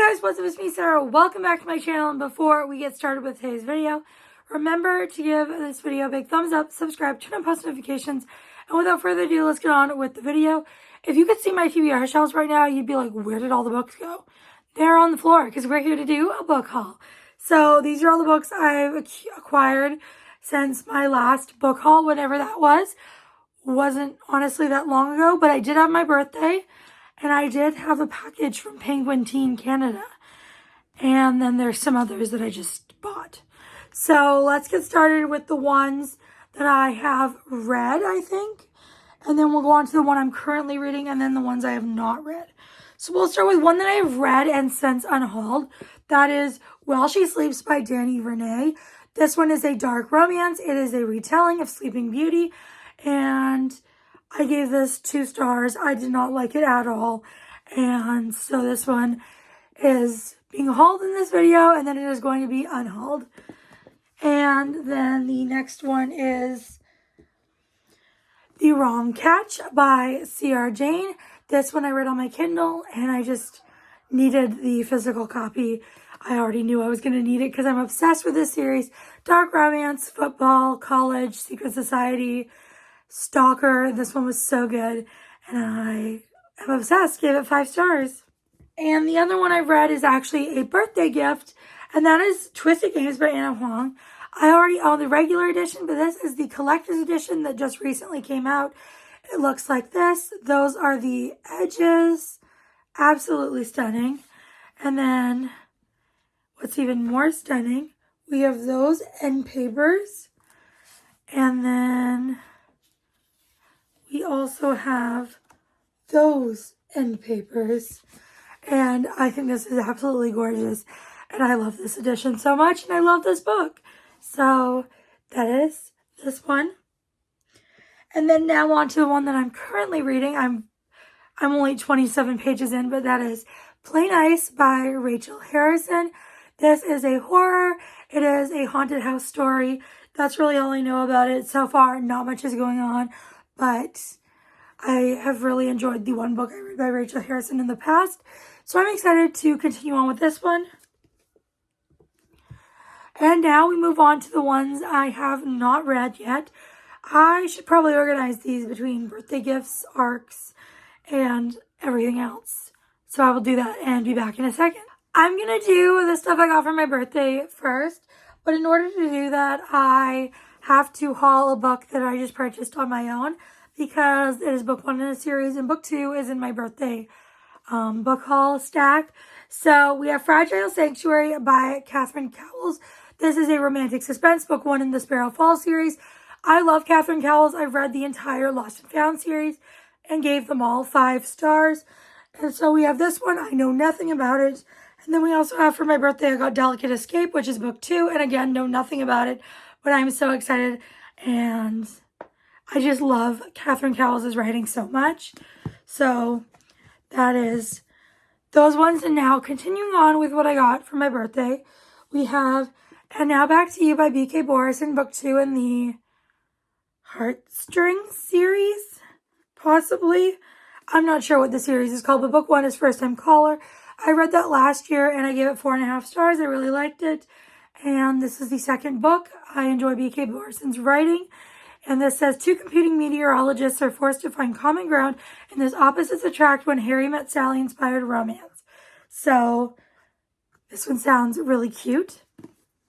Guys, what's up? It's me, Sarah. Welcome back to my channel. And before we get started with today's video, remember to give this video a big thumbs up, subscribe, turn on post notifications, and without further ado, let's get on with the video. If you could see my TBR shelves right now, you'd be like, where did all the books go? They're on the floor because we're here to do a book haul. So these are all the books I've acquired since my last book haul, whenever that was. Wasn't honestly that long ago, but I did have my birthday. And I did have a package from Penguin Teen Canada. And then there's some others that I just bought. So let's get started with the ones that I have read, I think. And then we'll go on to the one I'm currently reading and then the ones I have not read. So we'll start with one that I have read and since unhauled. That is While She Sleeps by Dani Vernay. This one is a dark romance. It is a retelling of Sleeping Beauty. And I gave this 2 stars. I did not like it at all. And so this one is being hauled in this video, and then it is going to be unhauled. And then the next one is The Wrong Catch by C.R. Jane. This one I read on my Kindle, and I just needed the physical copy. I already knew I was going to need it because I'm obsessed with this series. Dark romance, football, college, secret society, Stalker. This one was so good, and I am obsessed. Gave it 5 stars. And the other one I've read is actually a birthday gift, and that is Twisted Games by Anna Huang. I already own the regular edition, but this is the collector's edition that just recently came out. It looks like this. Those are the edges. Absolutely stunning. And then what's even more stunning, we have those end papers, and then we also have those end papers, and I think this is absolutely gorgeous, and I love this edition so much, and I love this book. So that is this one. And then now on to the one that I'm currently reading. I'm only 27 pages in, but that is Plain Ice by Rachel Harrison. This is a horror. It is a haunted house story. That's really all I know about it so far. Not much is going on. But I have really enjoyed the one book I read by Rachel Harrison in the past. So I'm excited to continue on with this one. And now we move on to the ones I have not read yet. I should probably organize these between birthday gifts, ARCs, and everything else. So I will do that and be back in a second. I'm going to do the stuff I got for my birthday first. But in order to do that, I have to haul a book that I just purchased on my own, because it is book 1 in a series and book 2 is in my birthday book haul stack. So we have Fragile Sanctuary by Catherine Cowles. This is a romantic suspense, book 1 in the Sparrow Falls series. I love Catherine Cowles. I've read the entire Lost and Found series and gave them all 5 stars. And so we have this one. I know nothing about it. And then we also have, for my birthday, I got Delicate Escape, which is book 2. And again, know nothing about it, but I'm so excited. And I just love Catherine Cowles' writing so much. So that is those ones. And now continuing on with what I got for my birthday, we have And Now Back to You by B.K. Borison, book 2 in the Heartstrings series, possibly. I'm not sure what the series is called, but book 1 is First Time Caller. I read that last year and I gave it 4.5 stars. I really liked it. And this is the second book. I enjoy B.K. Borison's writing. And this says, 2 competing meteorologists are forced to find common ground, and those opposites attract when Harry Met Sally inspired romance. So this one sounds really cute.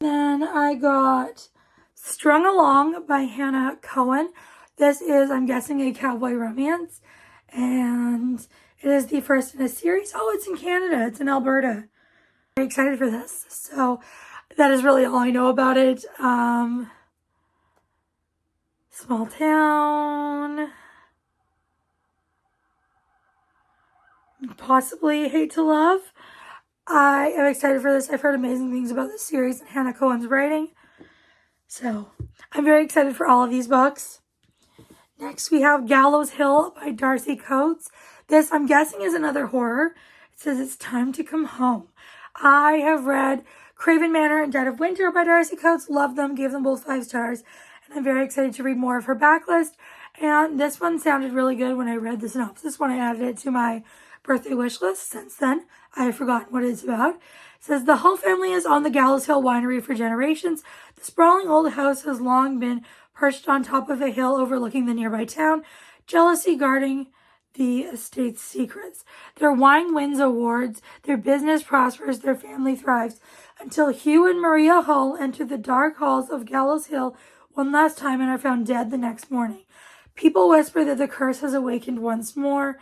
Then I got Strung Along by Hannah Cohen. This is, I'm guessing, a cowboy romance. And it is the first in a series. Oh, it's in Canada. It's in Alberta. I'm very excited for this. So that is really all I know about it. Small town. Possibly Hate to Love. I am excited for this. I've heard amazing things about this series and Hannah Cohen's writing. So I'm very excited for all of these books. Next, we have Gallows Hill by Darcy Coates. This, I'm guessing, is another horror. It says It's Time to Come Home. I have read Craven Manor and Dead of Winter by Darcy Coates. Loved them. Gave them both 5 stars. And I'm very excited to read more of her backlist. And this one sounded really good when I read the synopsis when I added it to my birthday wish list. Since then, I have forgotten what it's about. It says, the Hull family is on the Gallows Hill winery for generations. The sprawling old house has long been perched on top of a hill overlooking the nearby town, jealousy guarding the estate's secrets. Their wine wins awards, their business prospers, their family thrives, until Hugh and Maria Hull enter the dark halls of Gallows Hill one last time and are found dead the next morning. People whisper that the curse has awakened once more,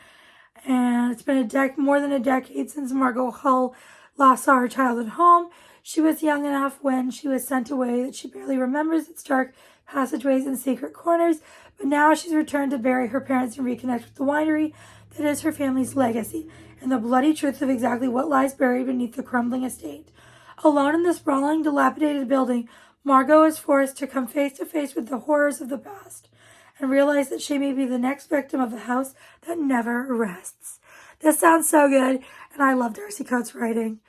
and it's been more than a decade since Margot Hull last saw her childhood home. She was young enough when she was sent away that she barely remembers its dark passageways and secret corners, but now she's returned to bury her parents and reconnect with the winery that is her family's legacy, and the bloody truth of exactly what lies buried beneath the crumbling estate. Alone in the sprawling, dilapidated building, Margot is forced to come face to face with the horrors of the past and realize that she may be the next victim of the house that never rests. This sounds so good, and I love Darcy Coates' writing,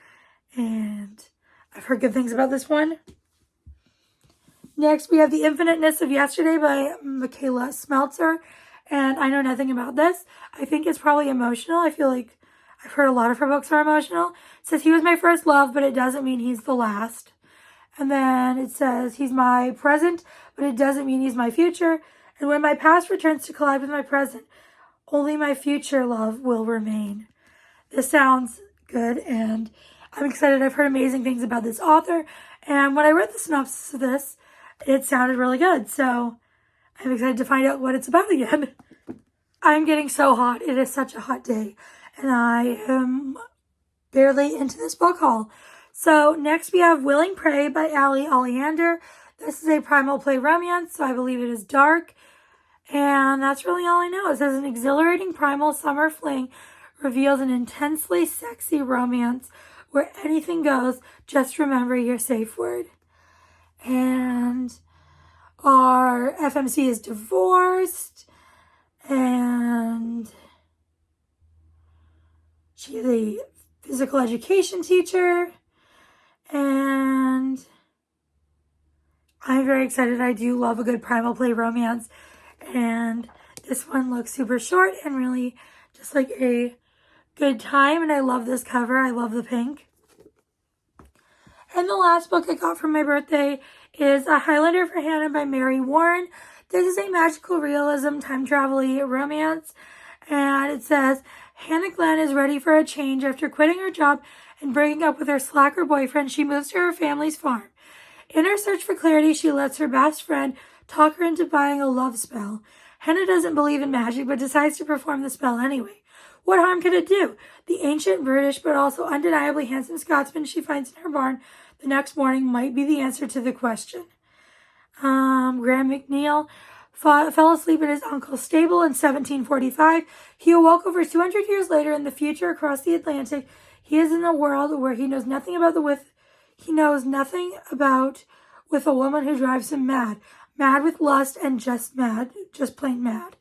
and I've heard good things about this one. Next, we have The Infiniteness of Yesterday by Michaela Smeltzer, and I know nothing about this. I think it's probably emotional. I feel like I've heard a lot of her books are emotional. It says, he was my first love, but it doesn't mean he's the last. And then it says, he's my present, but it doesn't mean he's my future. And when my past returns to collide with my present, only my future love will remain. This sounds good, and I'm excited. I've heard amazing things about this author, and when I read the synopsis of this, it sounded really good, so I'm excited to find out what it's about again. I'm getting so hot. It is such a hot day, and I am barely into this book haul. So next we have Willing Prey by Ali Oleander. This is a primal play romance, so I believe it is dark. And that's really all I know. It says, an exhilarating primal summer fling reveals an intensely sexy romance where anything goes. Just remember your safe word. And our FMC is divorced. And she is a physical education teacher. And I'm very excited. I do love a good primal play romance. And this one looks super short and really just like a good time. And I love this cover. I love the pink. And the last book I got for my birthday is A Highlander for Hannah by Mary Warren. This is a magical realism time travel romance. And it says, Hannah Glenn is ready for a change after quitting her job and breaking up with her slacker boyfriend. She moves to her family's farm. In her search for clarity, she lets her best friend talk her into buying a love spell. Hannah doesn't believe in magic, but decides to perform the spell anyway. What harm could it do? The ancient British, but also undeniably handsome Scotsman she finds in her barn the next morning might be the answer to the question. Graham McNeil fell asleep in his uncle's stable in 1745. He awoke over 200 years later in the future across the Atlantic. He is in a world where he knows nothing about with a woman who drives him mad. Mad with lust and just plain mad.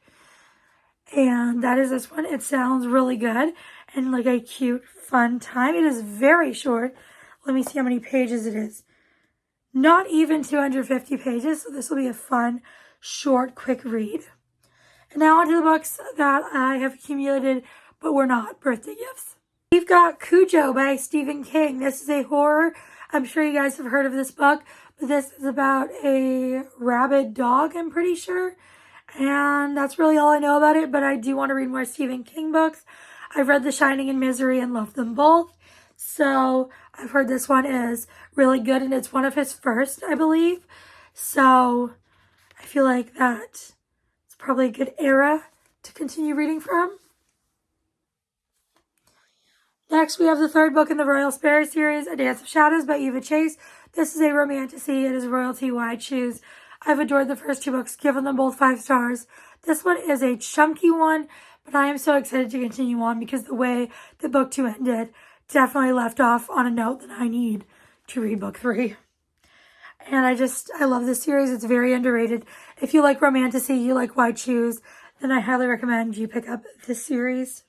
And that is this one. It sounds really good and like a cute, fun time. It is very short. Let me see how many pages it is. Not even 250 pages, so this will be a fun, short, quick read. And now on to the books that I have accumulated, but were not birthday gifts. We've got Cujo by Stephen King. This is a horror. I'm sure you guys have heard of this book, but this is about a rabid dog, I'm pretty sure. And that's really all I know about it, but I do want to read more Stephen King books. I've read The Shining and Misery and loved them both. So I've heard this one is really good, and it's one of his first, I believe. So I feel like that it's probably a good era to continue reading from. Next, we have the third book in the Royal Sparrow series, A Dance of Shadows by Eva Chase. This is a romantasy. It is royalty who I choose. I've adored the first two books, given them both 5 stars. This one is a chunky one, but I am so excited to continue on because the way that book 2 ended definitely left off on a note that I need to read book 3. And I love this series. It's very underrated. If you like romantasy, you like Why Choose, then I highly recommend you pick up this series.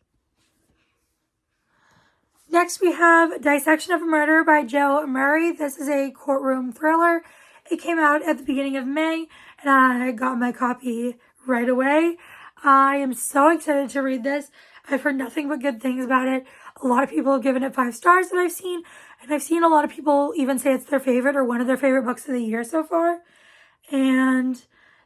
Next, we have Dissection of a Murder by Jo Murray. This is a courtroom thriller. It came out at the beginning of May, and I got my copy right away. I am so excited to read this. I've heard nothing but good things about it. A lot of people have given it 5 stars that I've seen, and I've seen a lot of people even say it's their favorite or one of their favorite books of the year so far. And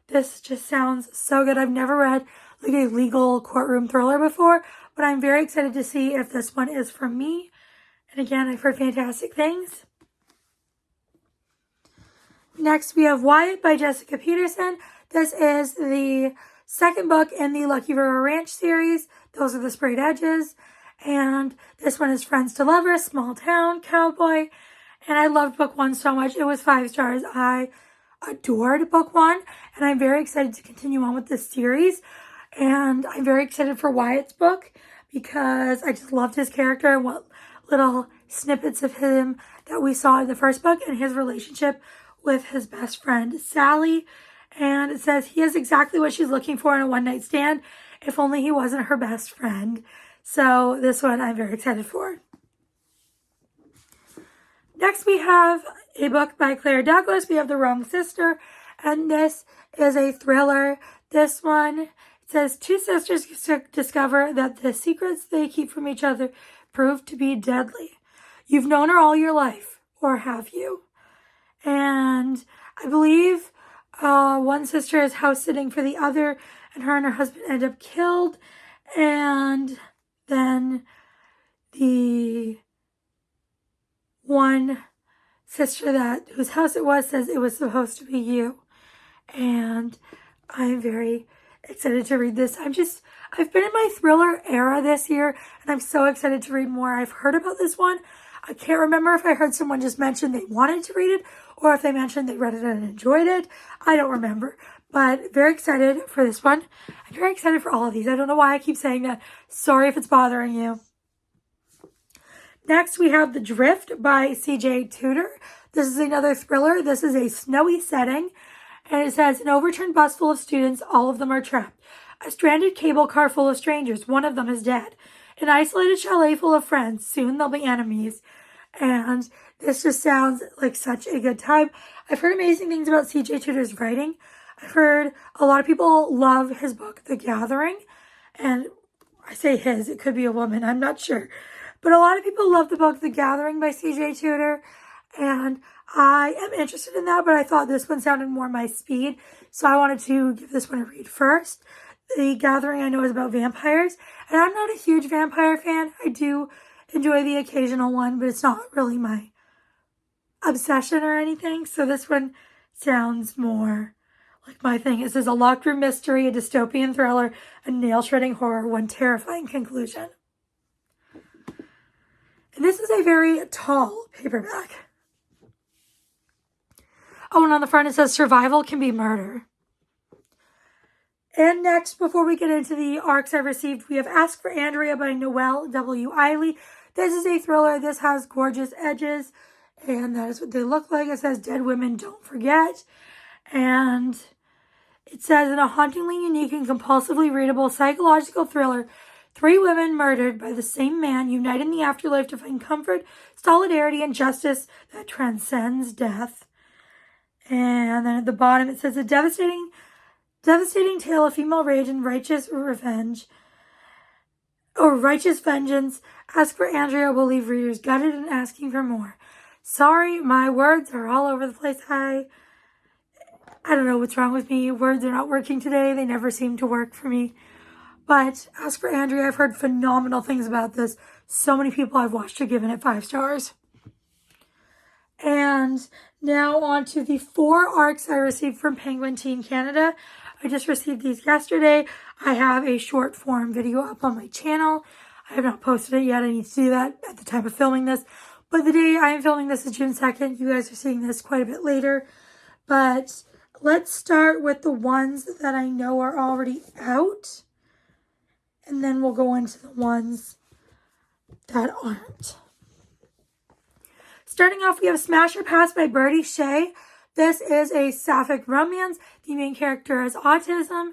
this just sounds so good. I've never read like a legal courtroom thriller before, but I'm very excited to see if this one is for me. And again, I've heard fantastic things. Next, we have Wyatt by Jessica Peterson. This is the second book in the Lucky River Ranch series. Those are the sprayed edges. And this one is Friends to Lovers, Small Town, Cowboy. And I loved book 1 so much. It was 5 stars. I adored book 1. And I'm very excited to continue on with this series. And I'm very excited for Wyatt's book because I just loved his character and what little snippets of him that we saw in the first book and his relationship with his best friend, Sally. And it says he is exactly what she's looking for in a one-night stand, if only he wasn't her best friend. So this one I'm very excited for. Next we have a book by Claire Douglas. We have The Wrong Sister, and this is a thriller. This one, it says 2 sisters discover that the secrets they keep from each other prove to be deadly. You've known her all your life, or have you? And I believe one sister is house sitting for the other, and her husband end up killed. And then the one sister whose house it was says it was supposed to be you. And I'm very excited to read this. I've been in my thriller era this year, and I'm so excited to read more. I've heard about this one. I can't remember if I heard someone just mention they wanted to read it or if they mentioned they read it and enjoyed it. I don't remember, but very excited for this one. I'm very excited for all of these. I don't know why I keep saying that. Sorry if it's bothering you. Next, we have The Drift by C.J. Tudor. This is another thriller. This is a snowy setting, and it says, an overturned bus full of students, all of them are trapped. A stranded cable car full of strangers, one of them is dead. An isolated chalet full of friends, soon they'll be enemies. And this just sounds like such a good time. I've heard amazing things about C.J. Tudor's writing. I've heard a lot of people love his book, The Gathering. And I say his, it could be a woman, I'm not sure. But a lot of people love the book, The Gathering by C.J. Tudor. And I am interested in that, but I thought this one sounded more my speed. So I wanted to give this one a read first. The Gathering I know is about vampires, and I'm not a huge vampire fan. I do enjoy the occasional one, but it's not really my obsession or anything. So this one sounds more like my thing. It says a locked room mystery, a dystopian thriller, a nail-shredding horror, one terrifying conclusion. And this is a very tall paperback. Oh, and on the front it says survival can be murder. And next, before we get into the arcs I've received, we have Ask for Andrea by Noelle W. Eiley. This is a thriller. This has gorgeous edges, and that is what they look like. It says, Dead Women Don't Forget. And it says, in a hauntingly unique and compulsively readable psychological thriller, 3 women murdered by the same man unite in the afterlife to find comfort, solidarity, and justice that transcends death. And then at the bottom, it says, a devastating tale of female rage and righteous vengeance. Ask for Andrea will leave readers gutted and asking for more. Sorry, my words are all over the place. I don't know what's wrong with me. Words are not working today. They never seem to work for me. But Ask for Andrea, I've heard phenomenal things about this. So many people I've watched have given it 5 stars. And now on to the 4 arcs I received from Penguin Teen Canada. I just received these yesterday. I have a short form video up on my channel. I have not posted it yet. I need to do that at the time of filming this. But the day I am filming this is June 2nd. You guys are seeing this quite a bit later. But let's start with the ones that I know are already out. And then we'll go into the ones that aren't. Starting off, we have Smash or Pass by Birdie Shea. This is a sapphic romance. The main character has autism,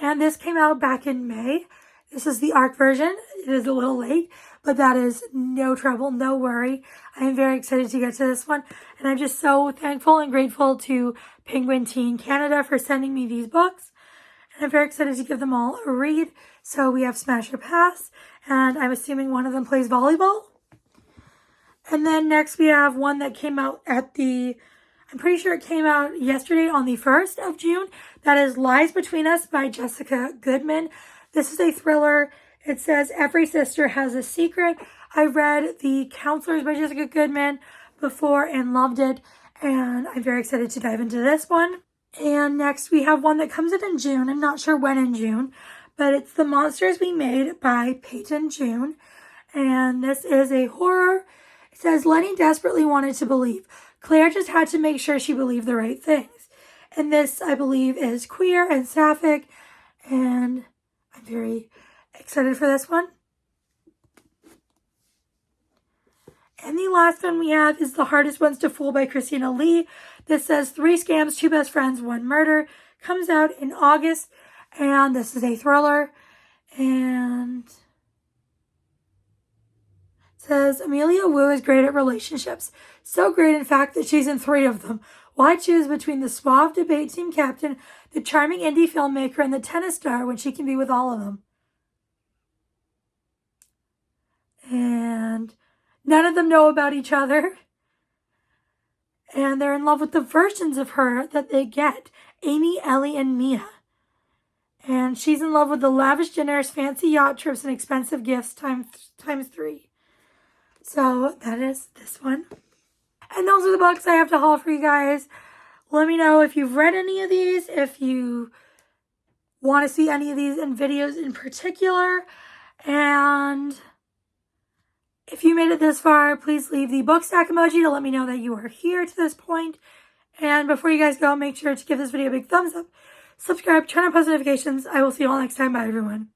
and this came out back in May. This is the ARC version. It is a little late, but that is no trouble, no worry. I am very excited to get to this one, and I'm just so thankful and grateful to Penguin Teen Canada for sending me these books. And I'm very excited to give them all a read. So we have Smash or Pass, and I'm assuming one of them plays volleyball. And then next we have one that came out I'm pretty sure it came out yesterday on the 1st of June. That is Lies Between Us by Jessica Goodman. This is a thriller. It says every sister has a secret. I read The Counselors by Jessica Goodman before and loved it. And I'm very excited to dive into this one. And next we have one that comes in June. I'm not sure when in June, but it's The Monsters We Made by Peyton June. And this is a horror. It says Lenny desperately wanted to believe. Claire just had to make sure she believed the right things. And this, I believe, is queer and sapphic. And I'm very excited for this one. And the last one we have is The Hardest Ones to Fool by Christina Lee. This says 3 scams, 2 best friends, 1 murder. Comes out in August. And this is a thriller. And says Amelia Wu is great at relationships. So great, in fact, that she's in 3 of them. Why choose between the suave debate team captain, the charming indie filmmaker, and the tennis star when she can be with all of them? And none of them know about each other. And they're in love with the versions of her that they get. Amy, Ellie, and Mia. And she's in love with the lavish dinners, fancy yacht trips, and expensive gifts times 3. So that is this one. And those are the books I have to haul for you guys. Let me know if you've read any of these, if you want to see any of these in videos in particular. And if you made it this far, please leave the book stack emoji to let me know that you are here to this point. And before you guys go, make sure to give this video a big thumbs up, subscribe, turn on post notifications. I will see you all next time. Bye, everyone.